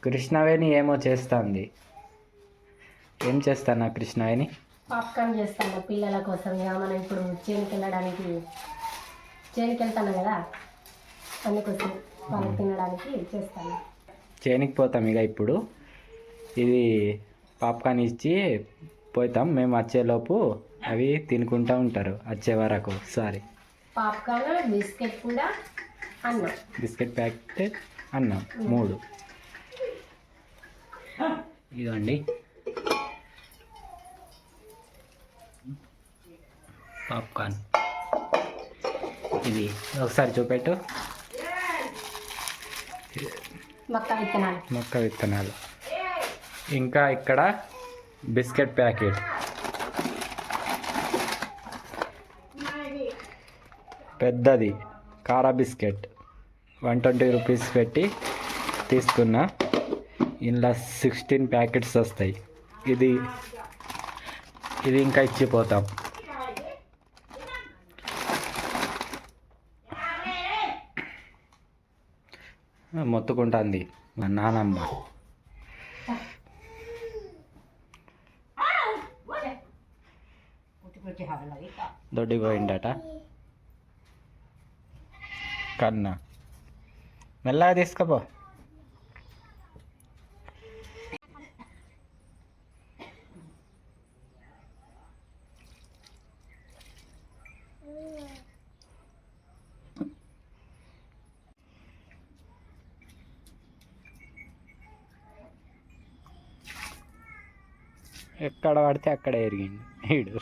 కృష్ణవేణి ఏమో చేస్తుంది. ఏం చేస్తానా కృష్ణవేణి? పాప్కార్న్ చేస్తాను పిల్లల కోసం. ఇక మనం ఇప్పుడు చేనుకి వెళ్తాను కదా, అందుకోసం వాళ్ళకి తినడానికి చేస్తాను. చేనికి పోతాం ఇక ఇప్పుడు. ఇది పాప్కార్న్ ఇచ్చి పోతాం. మేము వచ్చేలోపు అవి తినుకుంటూ ఉంటారు వచ్చే వరకు. సారీ, పాప్కార్న్, బిస్కెట్ కూడా, అన్నం, బిస్కెట్ ప్యాకెట్, అన్నం 3. ఇదండి పాప్కార్న్. ఇది ఒకసారి చూపెట్టు. మొక్క విత్తనాలు. ఇంకా ఇక్కడ బిస్కెట్ ప్యాకెట్, పెద్దది కారా బిస్కెట్ 120 రూపీస్ పెట్టి తీసుకున్నా. ఇందులో 16 ప్యాకెట్స్ వస్తాయి. ఇది ఇంకా ఇచ్చిపోతాం. మొత్తుకుంటుంది మా నానమ్మ. దొడ్డి పోయిండట కన్నా. మెల్లగా తీసుకుపో. ఎక్కడ పడితే అక్కడ ఎరిగిండు వీడు.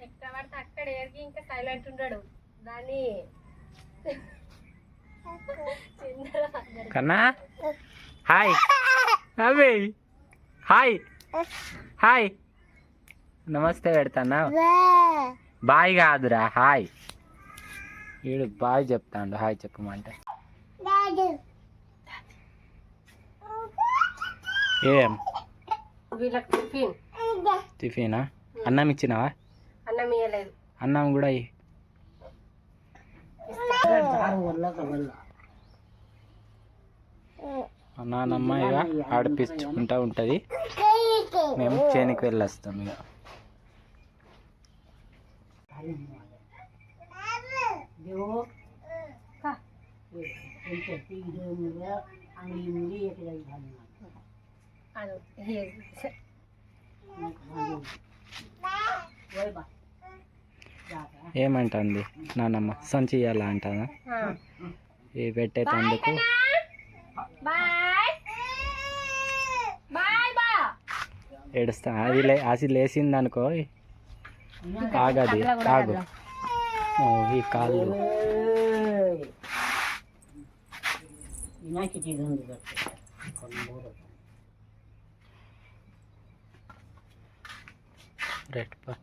ఎక్కడ పడితే అక్కడ ఎరిగి ఇంకా సైలెంట్ ఉంటాడు. దాన్ని కన్నా హాయ్ అవి హాయ్ హాయ్ నమస్తే పెడతానా. బాయ్ కాదురా హాయ్. వీడు బాయ్ చెప్తాడు హాయ్ చెప్పమంటే. ఏం టిఫినా? అన్నం ఇచ్చినావా? అన్నం ఇవ్వలేదు. అన్నం కూడా నానమ్మ ఇక ఆడిపించుకుంటూ ఉంటుంది. మేము చేనికి వెళ్ళొస్తాం ఇక. ఏమంటుంది నానమ్మ? సంచి ఇవ్వాలా అంటానా? ఇవి పెట్టేటందుకు ఏడుస్తా. అది లేచింది అనుకో ఆగది. ఆగు ఈ కాళ్ళు. రైట్ పా.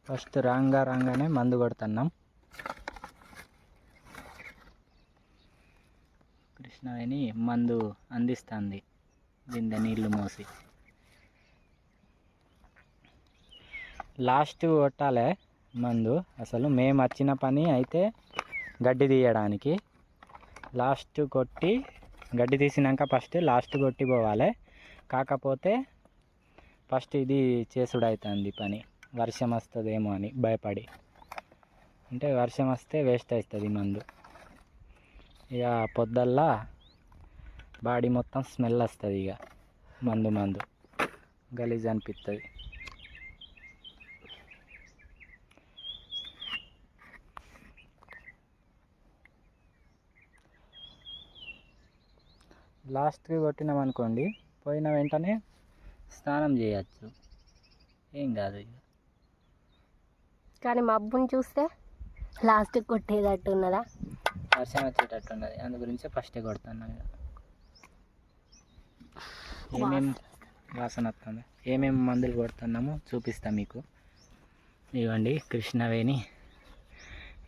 ఫస్ట్ రాగానే మందు కొడుతున్నాం. కృష్ణవేణి మందు అందిస్తుంది బిందె నీళ్లు మోసి. లాస్ట్ కొట్టాలి మందు. అసలు మేము వచ్చిన పని అయితే గడ్డి తీయడానికి. లాస్ట్ కొట్టి గడ్డి తీసినాక ఫస్ట్ లాస్ట్ కొట్టి పోవాలి. కాకపోతే ఫస్ట్ ఇది చేసుడు అవుతుంది పని. వర్షం వస్తుందేమో అని భయపడి, అంటే వర్షం వస్తే వేస్ట్ అవుతుంది మందు. ఇక పొద్దుల్లా బాడీ మొత్తం స్మెల్ వస్తుంది. ఇక మందు గలీజ్ అనిపిస్తుంది. లాస్ట్కి కొట్టినాం అనుకోండి, పోయిన వెంటనే స్నానం చేయచ్చు, ఏం కాదు. ఇక కానీ మబ్బుని చూస్తే లాస్ట్కి కొట్టేటట్టు ఉన్నదా? వర్షం వచ్చేటట్టు ఉన్నది. అందు గురించి ఫస్టే కొడుతున్నాం. ఇక ఏమేమి వాసన వస్తుంది, ఏమేమి మందులు కొడుతున్నామో చూపిస్తాం మీకు. ఇవ్వండి కృష్ణవేణి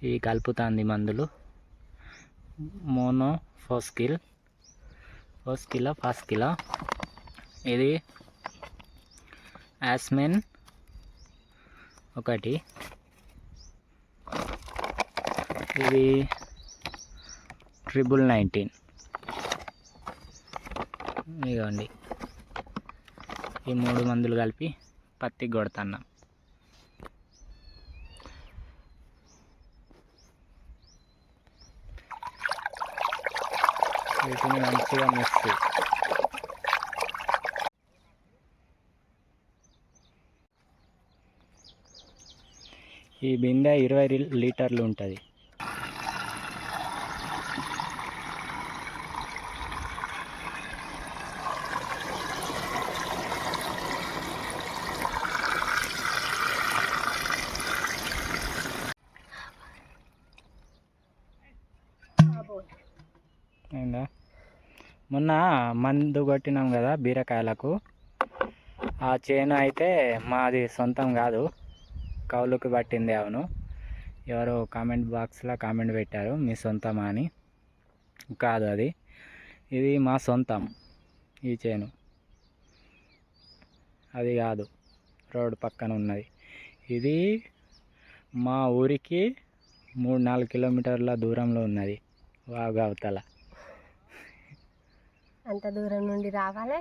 ఇవి కలుపుతుంది మందులు. మోనో ఫోస్కిల్, ఫాస్కిలా, ఇది యాస్మెన్ ఒకటి, ఇది 1919. ఇదిగోండి ఈ 3 మందులు కలిపి పత్తికి కొడుతున్నాం. వీటిని మంచిగా మిక్స్. ఈ బిందె 20 లీటర్లు ఉంటుంది. అయిందా? మొన్న మందు కొట్టినాం కదా బీరకాయలకు. ఆ చేను అయితే మాది సొంతం కాదు, కౌలుకి పట్టింది. అవును, ఎవరో కామెంట్ బాక్స్లో కామెంట్ పెట్టారు మీ సొంతమా అని. కాదు, ఇది మా సొంతం. ఈ చేను అది కాదు, రోడ్డు పక్కన ఉన్నది. ఇది మా ఊరికి 3-4 కిలోమీటర్ల దూరంలో ఉన్నది, వాగు అవతల. అంత దూరం నుండి రావాలి,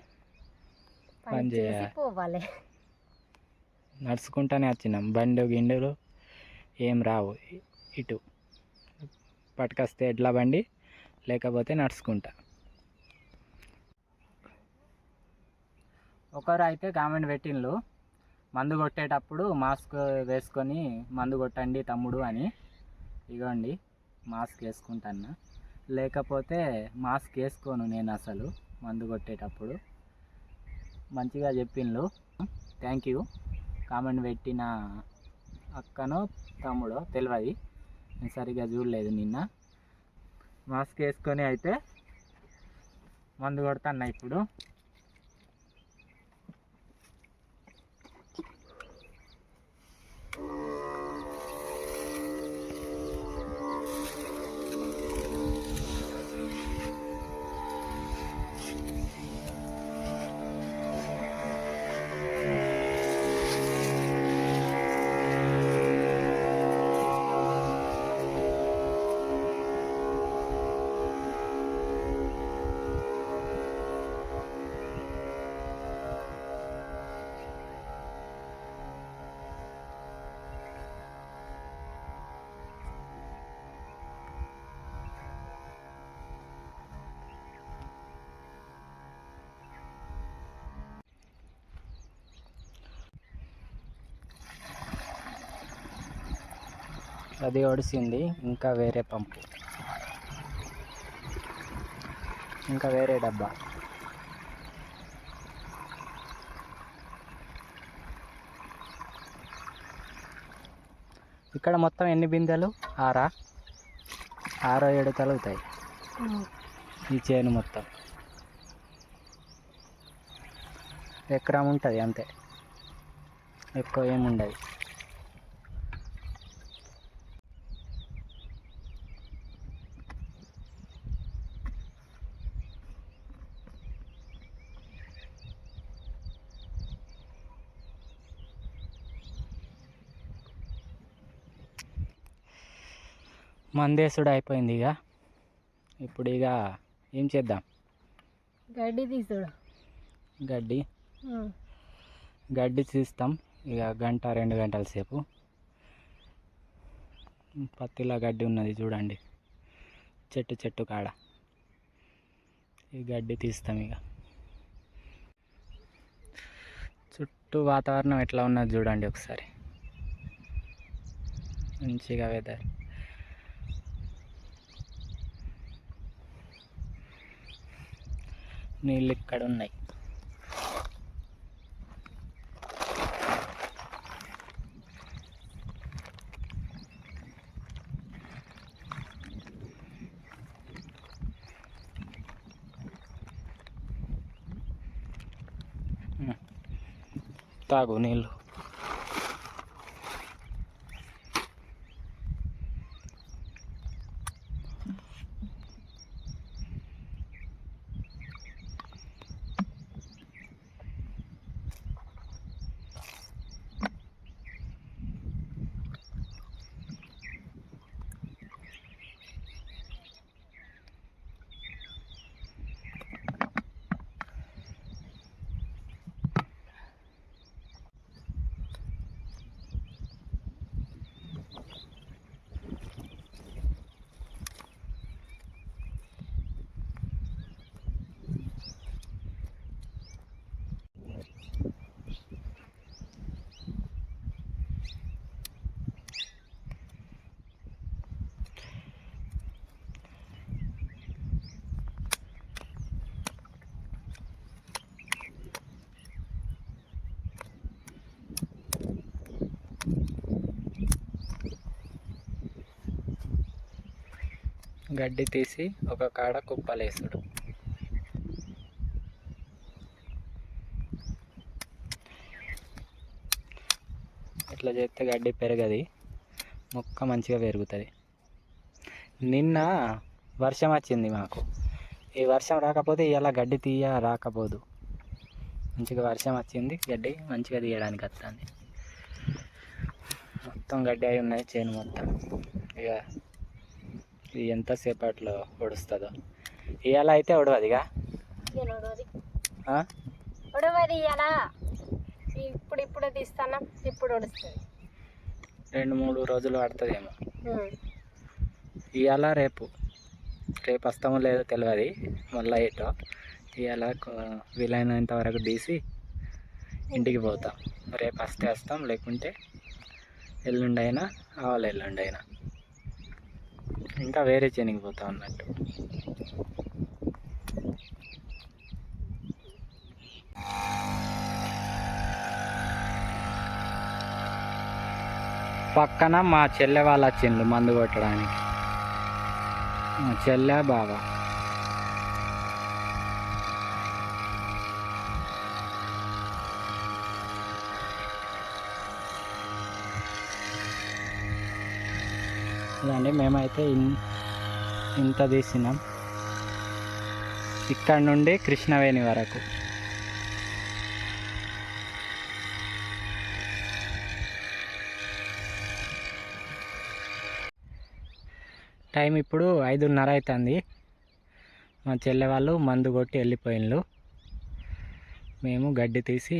పని చేసి పోవాలి. నడుచుకుంటానే వచ్చినాం. గిండెలు ఏం రావు ఇటు. పట్టుకొస్తే ఎడ్ల బండి, లేకపోతే నడుచుకుంటా. ఒకరు అయితే కామెంట్ పెట్టిండ్రు, మందు కొట్టేటప్పుడు మాస్క్ వేసుకొని మందు కొట్టండి తమ్ముడు అని. ఇగోండి మాస్క్ వేసుకుంటాను, లేకపోతే మాస్క్ వేసుకోను నేను అసలు మందు కొట్టేటప్పుడు. మంచిగా చెప్పిండ్రు, థ్యాంక్ యూ. కామెంట్ పెట్టిన అక్కనో తమ్ముడో తెలియదు, నేను సరిగ్గా చూడలేదు నిన్న. మాస్క్ వేసుకొని అయితే మందు కొడుతున్నా ఇప్పుడు. అది ఒడిసింది, ఇంకా వేరే పంపు, ఇంకా వేరే డబ్బా. ఇక్కడ మొత్తం ఎన్ని బిందెలు? 6-7 తలుగుతాయి ఈ చేను మొత్తం. ఎకరం ఉంటుంది అంతే, ఎక్కువ ఏముండదు. మందేసుడు అయిపోయింది. ఇప్పుడు ఏం చేద్దాం? గడ్డి తీసుడు. గడ్డి తీస్తాం. గంట 2 గంటల సేపు పత్తిలా గడ్డి ఉన్నది చూడండి, చెట్టు కాడ ఈ గడ్డి తీస్తాం. చుట్టూ వాతావరణం ఎట్లా ఉన్నది చూడండి ఒకసారి, మంచిగా వెదర్. నీళ్ళు ఇక్కడ ఉన్నాయి. తాగు నీళ్ళు. గడ్డి తీసి ఒక కాడ కుప్పలేసుడు. ఇట్లా చేస్తే గడ్డి పెరగది, మొక్క మంచిగా పెరుగుతుంది. నిన్న వర్షం వచ్చింది మాకు. ఈ వర్షం రాకపోతే ఇలా గడ్డి రాకపోదు. మంచిగా వర్షం వచ్చింది, గడ్డి మంచిగా తీయడానికి వస్తుంది. మొత్తం గడ్డి అయి ఉన్నది చేను మొత్తం. ఇది ఎంతసేపట్లో ఒడుస్తుందో. ఇవాళ అయితే ఒడవదిగా, ఒడవది ఇలా ఇప్పుడే తీస్తాను, ఇప్పుడు ఒడుస్తుంది. 2-3 రోజులు పడుతుందేమో. ఇవాళ రేపు వస్తామో లేదో తెలియదు. మళ్ళీ ఏటో ఇవాళ వీలైనంత వరకు తీసి ఇంటికి పోతాం. రేపు వస్తే వస్తాం, లేకుంటే ఎల్లుండి అయినా ఎల్లుండి అయినా ఇంకా వేరే చేనికి పోతాం అన్నట్టు. పక్కన మా చెల్లె వాళ్ళు వచ్చిండ్రు మందు కొట్టడానికి. మా చెల్లె బావ. ఇదండి, మేమైతే ఇంత తీసినాం, ఇక్కడ నుండి కృష్ణవేణి వరకు. టైం ఇప్పుడు 5:30 అవుతుంది. మా చెల్లె వాళ్ళు మందు కొట్టి వెళ్ళిపోయిండ్రు. మేము గడ్డి తీసి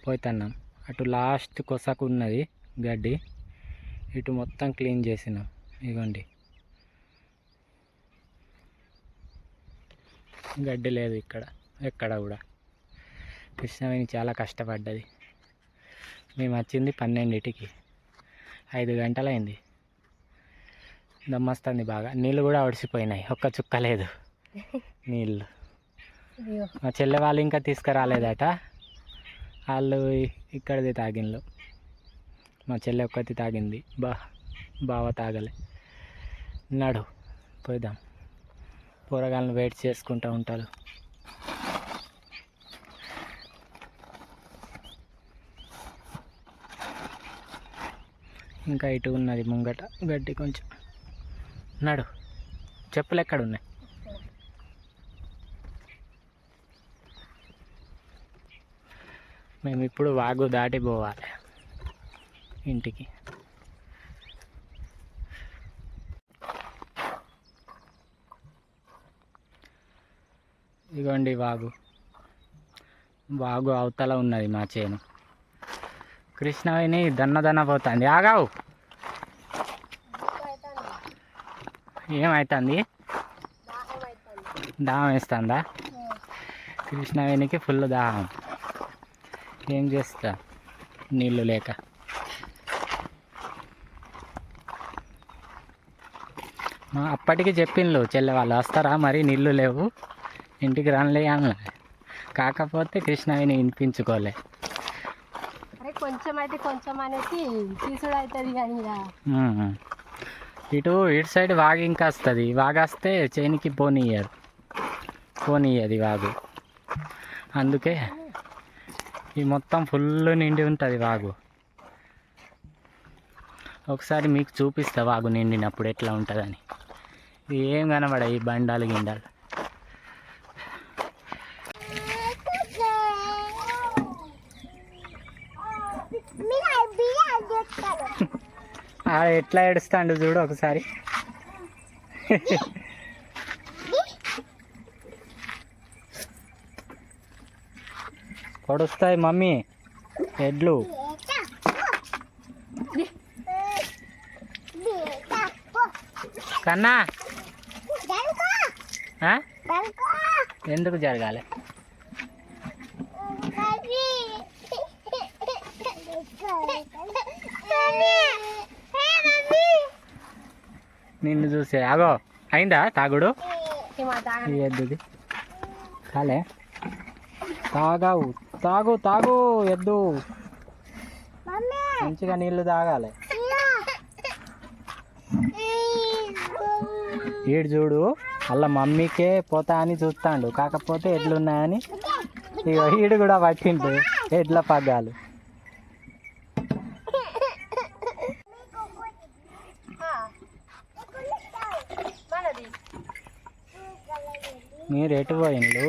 పోతున్నాం. అటు లాస్ట్ కొసకు ఉన్నది గడ్డి, ఇటు మొత్తం క్లీన్ చేసినాం. ఇదిగోండి, గడ్డి లేదు ఇక్కడ ఎక్కడ కూడా. కృష్ణవేణి చాలా కష్టపడ్డది. మేము వచ్చింది 12కి, 5 గంటలైంది. దమ్మొస్తుంది బాగా. నీళ్ళు కూడా ఒడిసిపోయినాయి, ఒక్క చుక్క లేదు నీళ్ళు. మా చెల్లె వాళ్ళు ఇంకా తీసుకురాలేదట, వాళ్ళు ఇక్కడిది తాగిండ్రు. మా చెల్లె ఒక్కటి తాగింది, బావ తాగలే. నడు పోయిద్దాం, కూరగాయలను వెయిట్ చేసుకుంటూ ఉంటారు. ఇంకా ఇటు ఉన్నది ముంగట గడ్డి కొంచెం. నడు, చెప్పులు ఎక్కడ ఉన్నాయి? మేము ఇప్పుడు వాగు దాటి పోవాలి ఇంటికి. ఇదిగోండి వాగు. వాగు అవతల ఉన్నది మా చేను. కృష్ణవేణి దన్న పోతుంది. ఆగావు, ఏమవుతుంది? దాహం వేస్తుందా? కృష్ణవేణికి ఫుల్ దాహం. ఏం చేస్తా నీళ్ళు లేక. అప్పటికి చెప్పిండ్రు చెల్లె వాళ్ళు వస్తారా మరి నీళ్ళు లేవు ఇంటికి రానులే అన్న. కాకపోతే కృష్ణవేణి వినిపించుకోలే. అరే కొంచెం అయితే కొంచెం అనేసి తీసుడు అవుతుంది కానీ ఇటు సైడ్ వాగు ఇంకా వస్తుంది. వాగొస్తే చేనికి పోనీయది వాగు. అందుకే ఈ మొత్తం ఫుల్ నిండి ఉంటుంది వాగు. ఒకసారి మీకు చూపిస్తా వాగు నిండినప్పుడు ఎట్లా ఉంటుందని. ఏం కనబడాయి ఈ బండాలు గిండాలు. ఎట్లా ఏడుస్తాడు చూడు ఒకసారి. పొడుస్తాయి మమ్మీ ఎడ్లు. కన్నా ఎందుకు జరగాలి? నిన్ను చూసే ఆగో అయిందా తాగుడు? ఎద్దుది కాలే. తాగావు, తాగు ఎద్దు. మంచిగా నీళ్ళు తాగాలి. ఈడు చూడు అలా మమ్మీకే పోతా అని చూస్తాడు. కాకపోతే ఎడ్లున్నాయని ఇక ఈడు కూడా పట్టిండు ఎడ్ల పగ్గాలు. మీరు ఎటు పోయిండ్లు?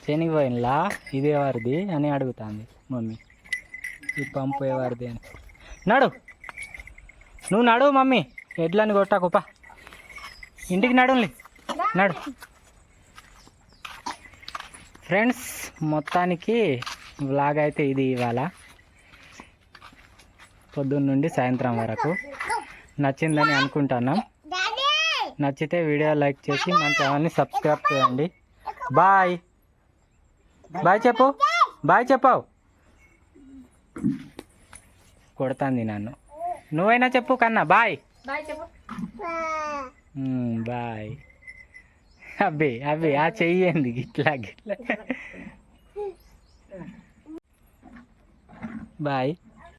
చేనికి పోయినలా? ఇది ఎవరిది అని అడుగుతుంది మమ్మీ. ఈ పంపు ఎవరిది అని. నువ్వు నడు మమ్మీ, ఎడ్లని కొట్టాకుపా. ఇంటికి నడుండి, నడు. ఫ్రెండ్స్ మొత్తానికి వ్లాగ్ అయితే ఇది ఇవాళ పొద్దున్న నుండి సాయంత్రం వరకు. నచ్చిందని అనుకుంటున్నాం. నచ్చితే వీడియో లైక్ చేసి మన ఛానల్ని సబ్స్క్రైబ్ చేయండి. బాయ్ చెప్పావు. కొడుతుంది నన్ను. నువ్వైనా చెప్పు కన్నా. Bye bye. అబ్బే ఆ చెయ్యండి గిట్లా బాయ్.